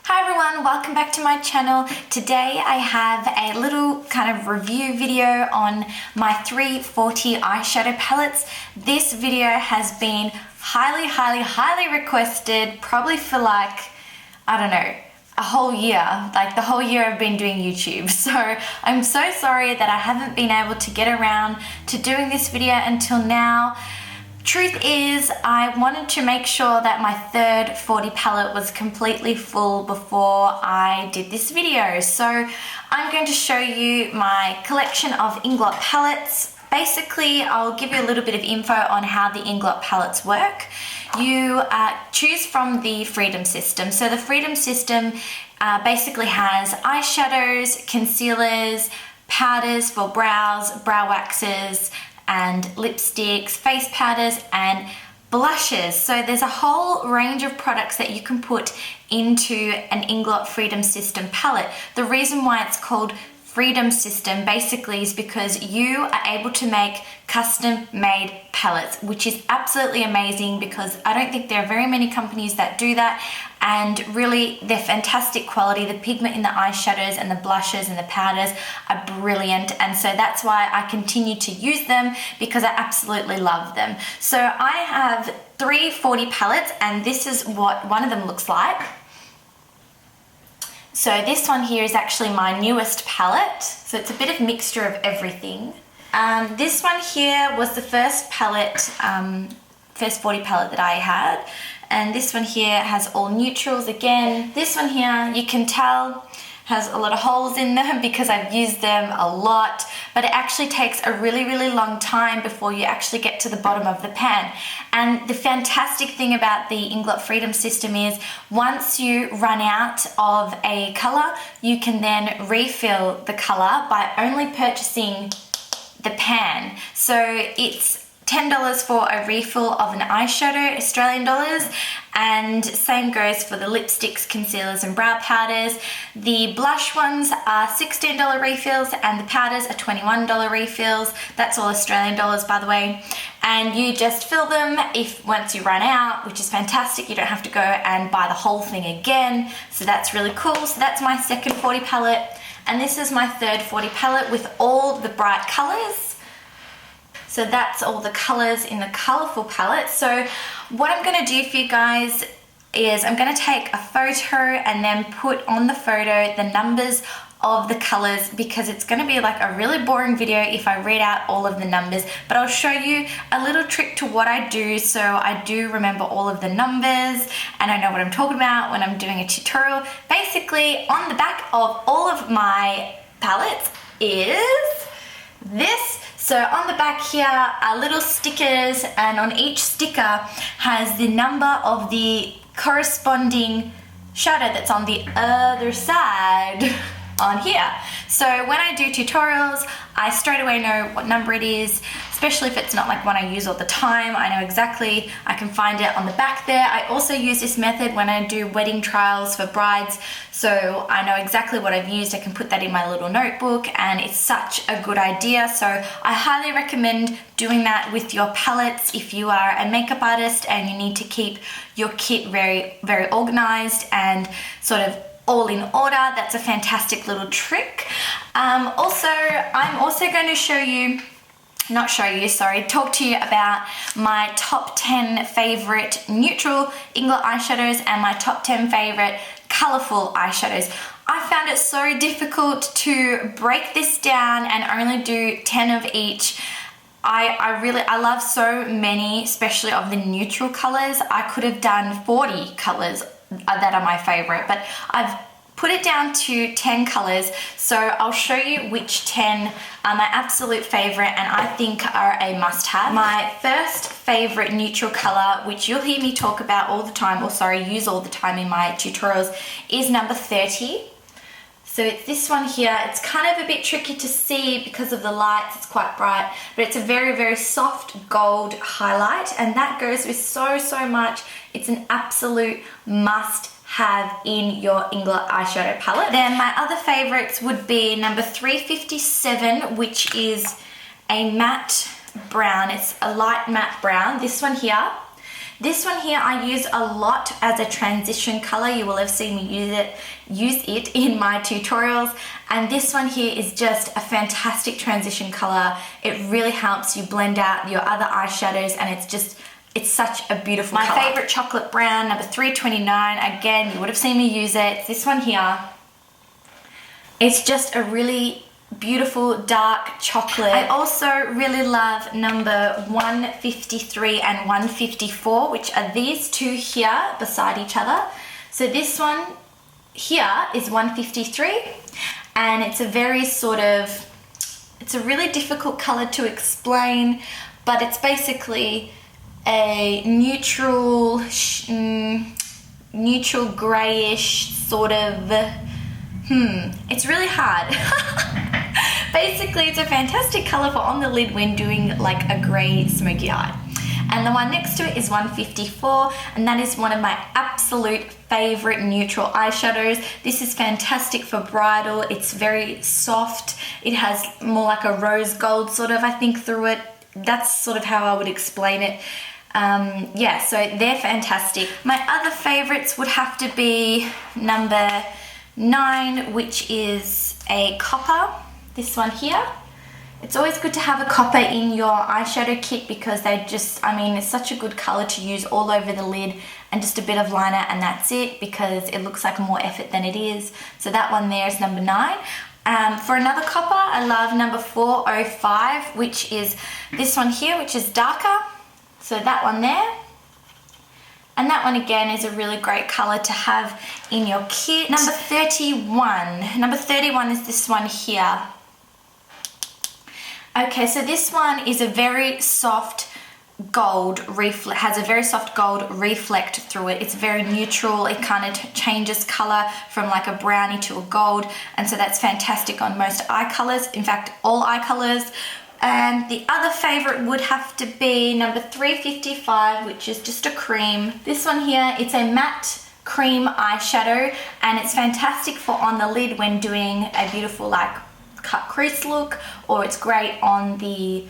Hi everyone, welcome back to my channel. Today I have a little kind of review video on my 340 eyeshadow palettes. This video has been highly requested, probably for like, I don't know, a whole year, like the whole year I've been doing YouTube. So I'm so sorry that I haven't been able to get around to doing this video until now. Truth is, I wanted to make sure that my third 40 palette was completely full before I did this video. So I'm going to show you my collection of Inglot palettes. Basically, I'll give you a little bit of info on how the Inglot palettes work. You choose from the Freedom system. So the Freedom system basically has eyeshadows, concealers, powders for brows, brow waxes, and lipsticks, face powders, and blushes. So there's a whole range of products that you can put into an Inglot Freedom System palette. The reason why it's called Freedom System basically is because you are able to make custom made palettes, which is absolutely amazing because I don't think there are very many companies that do that, and really they're fantastic quality. The pigment in the eyeshadows and the blushes and the powders are brilliant, and so that's why I continue to use them because I absolutely love them. So I have 340 palettes, and this is what one of them looks like. So this one here is actually my newest palette. So it's a bit of mixture of everything. This one here was the first palette, first 40 palette that I had. And this one here has all neutrals again. This one here, you can tell, has a lot of holes in them because I've used them a lot, but it actually takes a really long time before you actually get to the bottom of the pan. And the fantastic thing about the Inglot Freedom system is once you run out of a color, you can then refill the color by only purchasing the pan. So it's $10 for a refill of an eyeshadow, Australian dollars, and same goes for the lipsticks, concealers, and brow powders. The blush ones are $16 refills, and the powders are $21 refills. That's all Australian dollars, by the way. And you just fill them once you run out, which is fantastic. You don't have to go and buy the whole thing again. So that's really cool. So that's my second 40 palette, and this is my third 40 palette with all the bright colors. So that's all the colors in the colourful palette. So what I'm going to do for you guys is I'm going to take a photo and then put on the photo the numbers of the colors, because it's going to be like a really boring video if I read out all of the numbers, but I'll show you a little trick to what I do so I do remember all of the numbers and I know what I'm talking about when I'm doing a tutorial. Basically, on the back of all of my palettes is this. So on the back here are little stickers, and on each sticker has the number of the corresponding shadow that's on the other side on here. So when I do tutorials, I straight away know what number it is, especially if it's not like one I use all the time. I know exactly, I can find it on the back there. I also use this method when I do wedding trials for brides, so I know exactly what I've used. I can put that in my little notebook, and it's such a good idea. So I highly recommend doing that with your palettes if you are a makeup artist and you need to keep your kit very organized and sort of all in order. That's a fantastic little trick. I'm also going to talk to you about my top 10 favorite neutral Inglot eyeshadows and my top 10 favorite colorful eyeshadows. I found it so difficult to break this down and only do 10 of each. I love so many, especially of the neutral colors. I could have done 40 colors that are my favorite, but I've put it down to 10 colors, so I'll show you which 10 are my absolute favorite and I think are a must-have. My first favorite neutral color, which you'll hear me talk about all the time, use all the time in my tutorials, is number 30. So it's this one here. It's kind of a bit tricky to see because of the lights, it's quite bright, but it's a very soft gold highlight, and that goes with so much. It's an absolute must have in your Inglot eyeshadow palette. Then my other favorites would be number 357, which is a matte brown. It's a light matte brown, this one here. This one here I use a lot as a transition color. You will have seen me use it in my tutorials. And this one here is just a fantastic transition color. It really helps you blend out your other eyeshadows, and it's such a beautiful color. My favorite chocolate brown, number 329. Again, you would have seen me use it. It's this one here. It's just a really beautiful dark chocolate. I also really love number 153 and 154, which are these two here beside each other. So this one here is 153, and it's a very sort of, it's a really difficult color to explain, but it's basically a neutral grayish sort of, it's really hard. Basically, it's a fantastic color for on the lid when doing like a gray smoky eye. And the one next to it is 154, and that is one of my absolute favorite neutral eyeshadows. This is fantastic for bridal. It's very soft. It has more like a rose gold sort of, I think, through it. That's sort of how I would explain it. Yeah, so they're fantastic. My other favorites would have to be number 9, which is a copper. This one here. It's always good to have a copper in your eyeshadow kit because they just, I mean, it's such a good color to use all over the lid, and just a bit of liner and that's it, because it looks like more effort than it is. So that one there is number 9. For another copper, I love number 405, which is this one here, which is darker. So that one there. And that one again is a really great color to have in your kit. Number 31. Number 31 is this one here. Okay, so this one is a very soft gold reflect, has a very soft gold reflect through it. It's very neutral. It kind of changes color from like a brownie to a gold, and so that's fantastic on most eye colors. In fact, all eye colors. And the other favorite would have to be number 355, which is just a cream. This one here, it's a matte cream eyeshadow, and it's fantastic for on the lid when doing a beautiful like cut crease look, or it's great on the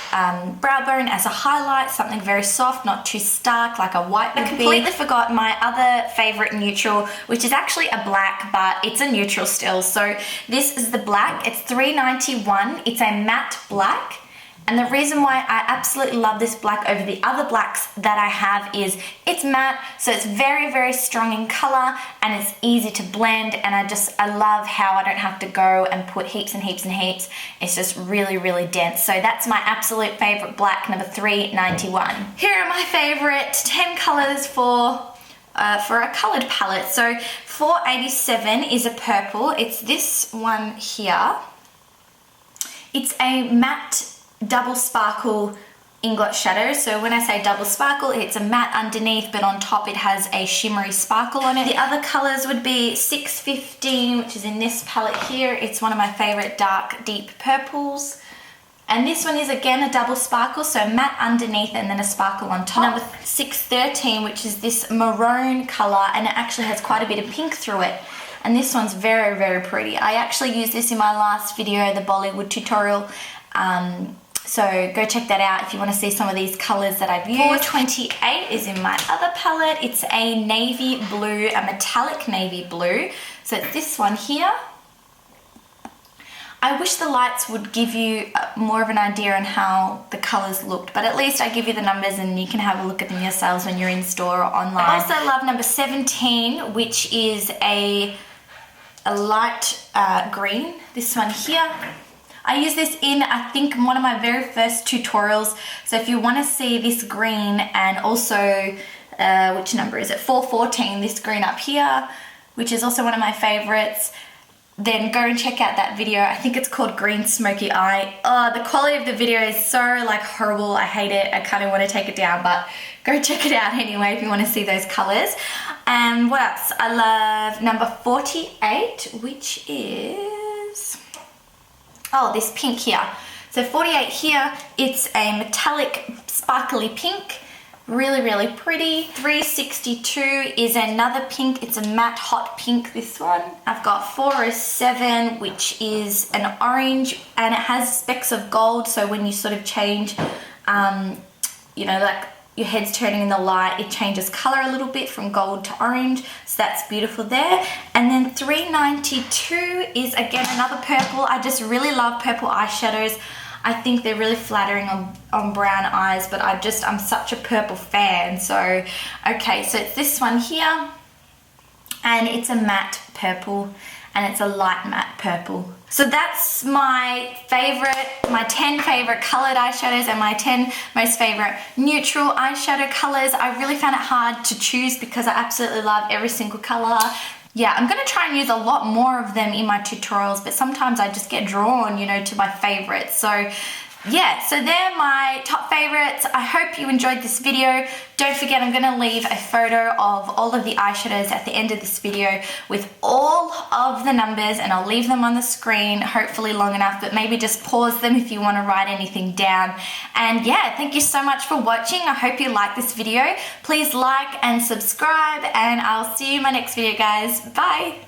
brow bone as a highlight, something very soft, not too stark like a white would be. I completely forgot my other favorite neutral, which is actually a black, but it's a neutral still. So this is the black. It's 391. It's a matte black. And the reason why I absolutely love this black over the other blacks that I have is it's matte, so it's very, very strong in color, and it's easy to blend, and I love how I don't have to go and put heaps and heaps and heaps. It's just really, really dense. So that's my absolute favorite black, number 391. Here are my favorite 10 colors for a colored palette. So 487 is a purple. It's this one here. It's a matte double sparkle Inglot shadow. So when I say double sparkle, it's a matte underneath, but on top it has a shimmery sparkle on it. The other colors would be 615, which is in this palette here. It's one of my favorite dark deep purples. And this one is again a double sparkle, so matte underneath and then a sparkle on top. Number 613, which is this maroon color, and it actually has quite a bit of pink through it. And this one's very, very pretty. I actually used this in my last video, the Bollywood tutorial. So go check that out if you want to see some of these colors that I've used. 428 is in my other palette. It's a navy blue, a metallic navy blue. So it's this one here. I wish the lights would give you more of an idea on how the colors looked, but at least I give you the numbers and you can have a look at them yourselves when you're in store or online. I also love number 17, which is a light green. This one here. I use this in, I think, one of my very first tutorials. So if you want to see this green, and also, which number is it? 414, this green up here, which is also one of my favorites, then go and check out that video. I think it's called Green Smoky Eye. Oh, the quality of the video is so like horrible. I hate it. I kind of want to take it down, but go check it out anyway if you want to see those colors. And what else? I love number 48, which is, oh, this pink here. So 48 here, it's a metallic sparkly pink, really, really pretty. 362 is another pink. It's a matte hot pink, this one. I've got 407, which is an orange, and it has specks of gold, so when you sort of change, you know, like your head's turning in the light, it changes color a little bit from gold to orange, so that's beautiful there. And then $3.92 is again another purple. I just really love purple eyeshadows. I think they're really flattering on brown eyes, but I'm such a purple fan. So, okay, so it's this one here, and it's a matte purple, and it's a light matte purple. So that's my 10 favorite colored eyeshadows and my 10 most favorite neutral eyeshadow colors. I really found it hard to choose because I absolutely love every single color. Yeah, I'm gonna try and use a lot more of them in my tutorials, but sometimes I just get drawn, you know, to my favorites. So yeah, so they're my top favorites. I hope you enjoyed this video. Don't forget, I'm gonna leave a photo of all of the eyeshadows at the end of this video with all of the numbers, and I'll leave them on the screen, hopefully long enough, but maybe just pause them if you wanna write anything down. And yeah, thank you so much for watching. I hope you liked this video. Please like and subscribe, and I'll see you in my next video, guys. Bye.